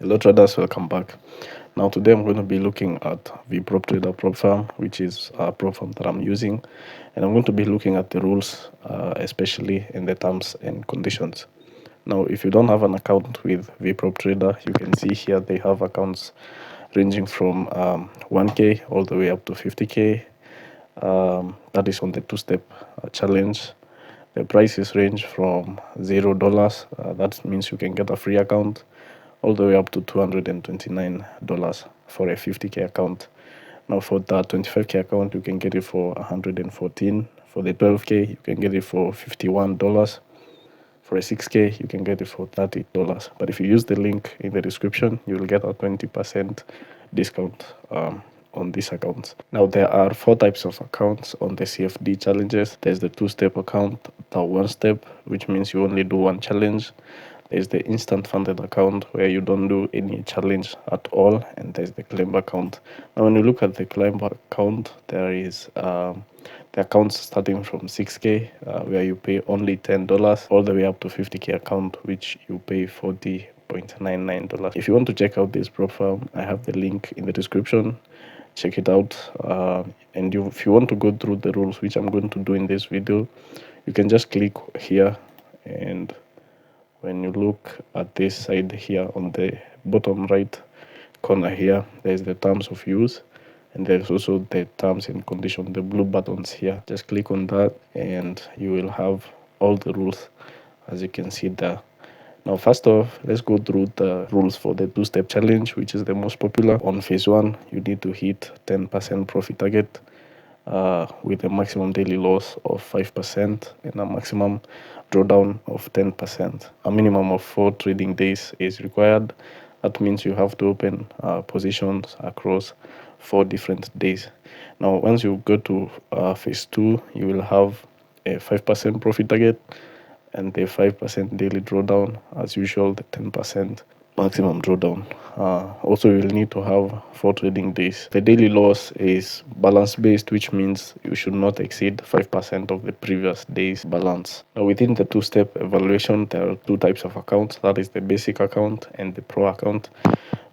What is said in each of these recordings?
Hello traders, welcome back. Now today I'm going to be looking at VProp Trader Prop Farm, which is a prop farm that I'm using, and I'm going to be looking at the rules, especially in the terms and conditions. Now, if you don't have an account with VProp Trader, you can see here they have accounts ranging from 1K all the way up to 50K. That is on the two-step challenge. The prices range from $0, that means you can get a free account, all the way up to $229 for a 50K account. Now for that 25K account, you can get it for 114. For the 12K, you can get it for $51. For a 6K, you can get it for $30. But if you use the link in the description, you will get a 20% discount on these accounts. Now there are 4 types of accounts on the CFD challenges. There's the 2-step account, the 1-step, which means you only do one challenge. There's the instant funded account where you don't do any challenge at all, and there's the climb account. Now when you look at the climb account, there is the accounts starting from 6K where you pay only $10, all the way up to 50K account, which you pay $40.99. If you want to check out this profile, I have the link in the description. Check it out, and if you want to go through the rules, which I'm going to do in this video, you can just click here, and when you look at this side here on the bottom right corner here, there's the terms of use, and there's also the terms and condition, the blue buttons here. Just click on that and you will have all the rules as you can see there. Now first off, let's go through the rules for the 2-step challenge, which is the most popular. On phase 1, you need to hit 10% profit target with a maximum daily loss of 5% and a maximum drawdown of 10%. A minimum of 4 trading days is required. That means you have to open positions across 4 different days. Now once you go to phase 2, you will have a 5% profit target and the 5% daily drawdown, as usual, the 10% maximum drawdown. Also, you'll need to have 4 trading days. The daily loss is balance based, which means you should not exceed 5% of the previous day's balance. Now, within the 2-step evaluation, there are 2 types of accounts. That is the basic account and the pro account.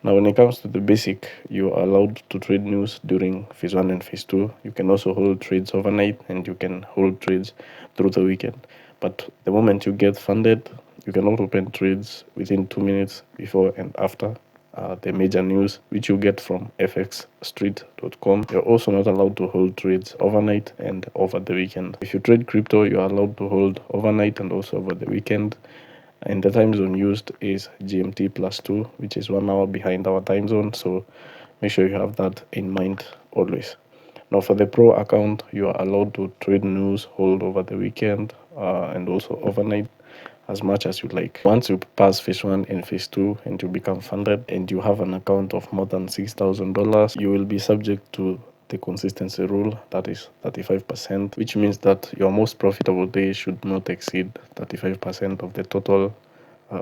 Now, when it comes to the basic, you are allowed to trade news during phase 1 and phase 2. You can also hold trades overnight, and you can hold trades through the weekend. But the moment you get funded, you cannot open trades within 2 minutes before and after the major news, which you get from fxstreet.com. You're also not allowed to hold trades overnight and over the weekend. If you trade crypto, you are allowed to hold overnight and also over the weekend. And the time zone used is GMT +2, which is 1 hour behind our time zone. So make sure you have that in mind always. Now for the pro account, you are allowed to trade news, hold over the weekend, and also overnight as much as you like. Once you pass phase 1 and phase 2 and you become funded and you have an account of more than $6,000, you will be subject to the consistency rule, that is 35%, which means that your most profitable day should not exceed 35% of the total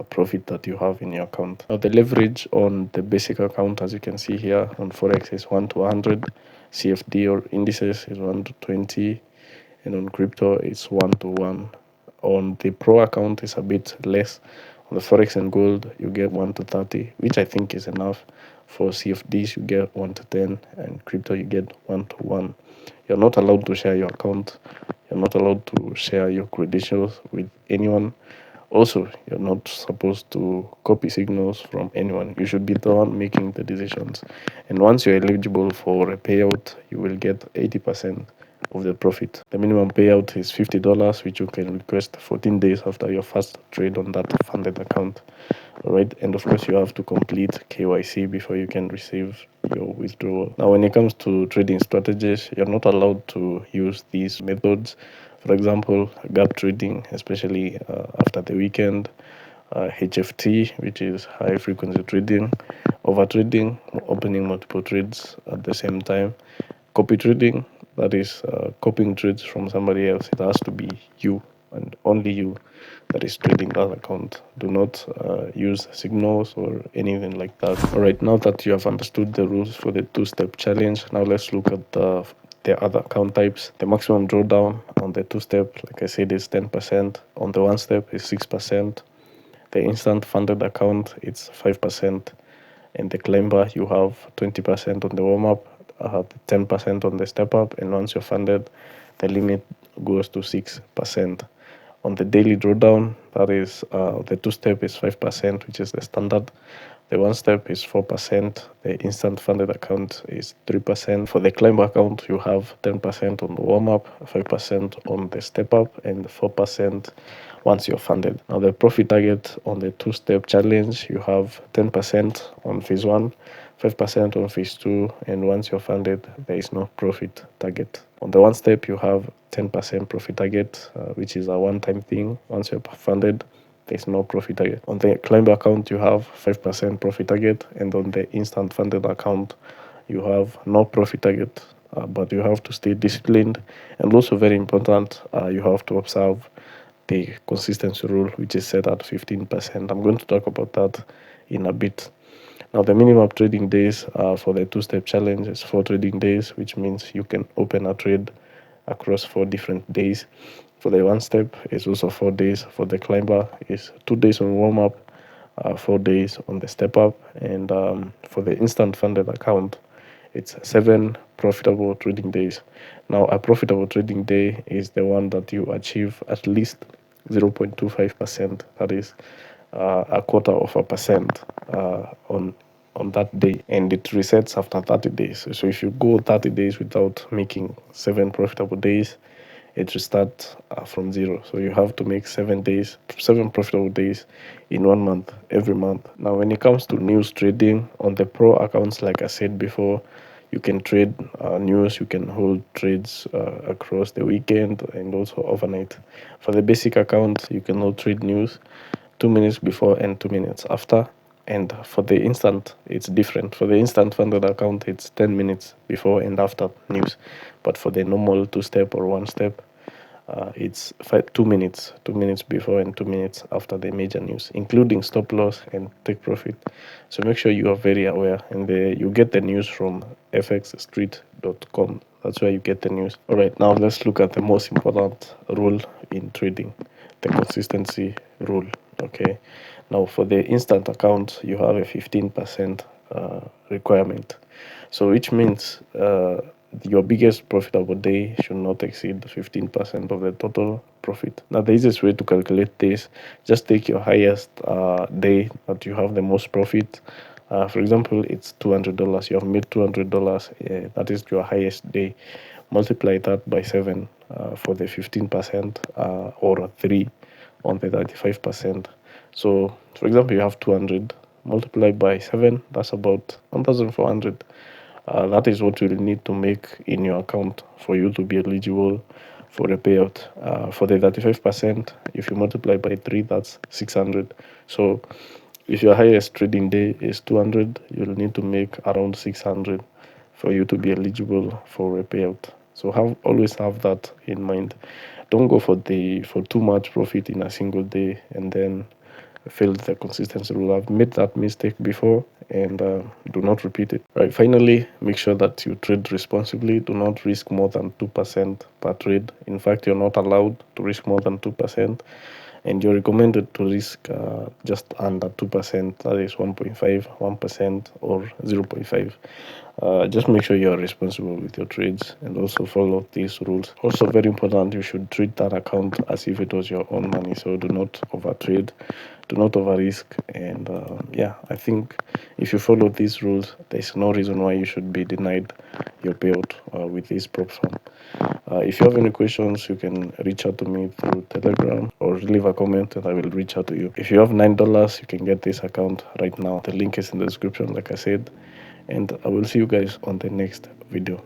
profit that you have in your account. Now the leverage on the basic account, as you can see here on Forex, is 1 to 100. CFD or indices is 1 to 20, and on crypto it's 1 to 1. On the pro account is a bit less. On the Forex and gold, you get 1 to 30, which I think is enough. For CFDs, you get 1 to 10, and crypto, you get 1 to 1. You're not allowed to share your account. You're not allowed to share your credentials with anyone. Also, you're not supposed to copy signals from anyone. You should be the one making the decisions. And once you're eligible for a payout, you will get 80% of the profit. The minimum payout is $50, which you can request 14 days after your first trade on that funded account. All right, and of course you have to complete KYC before you can receive your withdrawal. Now when it comes to trading strategies, you're not allowed to use these methods. For example, gap trading, especially after the weekend, HFT, which is high frequency trading, over trading, opening multiple trades at the same time, copy trading, that is copying trades from somebody else. It has to be you and only you that is trading that account. Do not use signals or anything like that. All right, now that you have understood the rules for the 2-step challenge, now let's look at the other account types. The maximum drawdown on the 2-step, like I said, is 10%. On the 1-step is 6%. The instant funded account, it's 5%. and the climber you have 20% on the warm-up, 10% on the step-up, and once you're funded, the limit goes to 6%. On the daily drawdown, that is the two-step is 5%, which is the standard. The one step is 4%. The instant funded account is 3%. For the climb account, you have 10% on the warm-up, 5% on the step-up, and 4% once you're funded. Now, the profit target on the two-step challenge, you have 10% on phase 1, 5% on phase 2, and once you're funded, there is no profit target. On the one step, you have 10% profit target, which is a one-time thing. Once you're funded, there's no profit target. On the climb account, you have 5% profit target, and on the instant funded account, you have no profit target, but you have to stay disciplined. And also very important, you have to observe the consistency rule, which is set at 15%. I'm going to talk about that in a bit. Now, the minimum trading days for the two-step challenge is 4 trading days, which means you can open a trade across 4 different days. For the one step, it's also 4 days. For the climber, it's 2 days on warm-up, 4 days on the step-up. And for the instant funded account, it's 7 profitable trading days. Now, a profitable trading day is the one that you achieve at least 0.25%. That is a quarter of a percent on that day, and it resets after 30 days. So if you go 30 days without making 7 profitable days, it restarts from 0. So you have to make 7 profitable days in 1 month, every month. Now, when it comes to news trading on the pro accounts, like I said before, you can trade news, you can hold trades across the weekend and also overnight. For the basic account, you can hold trade news 2 minutes before and 2 minutes after. And for the instant, it's different. For the instant funded account, it's 10 minutes before and after news. But for the normal 2-step or 1-step, it's 2 minutes before and 2 minutes after the major news, including stop loss and take profit. So make sure you are very aware, and you get the news from fxstreet.com. That's where you get the news. All right, now let's look at the most important rule in trading, the consistency rule. Okay, now for the instant account, you have a 15% requirement. So which means your biggest profitable day should not exceed 15% of the total profit. Now, the easiest way to calculate this, just take your highest day that you have the most profit. For example, it's $200. You have made $200. That is your highest day. Multiply that by 7 for the 15% or 3 on the 35%. So, for example, you have 200 multiplied by 7. That's about 1,400. That is what you will need to make in your account for you to be eligible for a payout. For the 35%, if you multiply by 3, that's 600. So if your highest trading day is 200, you'll need to make around 600 for you to be eligible for a payout. So always have that in mind. Don't go for too much profit in a single day and then failed the consistency rule. I've made that mistake before, and do not repeat it. Right. Finally, make sure that you trade responsibly. Do not risk more than 2% per trade. In fact, you're not allowed to risk more than 2%, and you're recommended to risk just under 2%. That is 1.5, 1%, or 0.5. Just make sure you are responsible with your trades and also follow these rules. Also, very important, you should treat that account as if it was your own money. So do not overtrade, do not over risk. And I think if you follow these rules, there's no reason why you should be denied your payout with this prop firm. If you have any questions, you can reach out to me through Telegram or leave a comment and I will reach out to you. If you have $9, you can get this account right now. The link is in the description, like I said. And I will see you guys on the next video.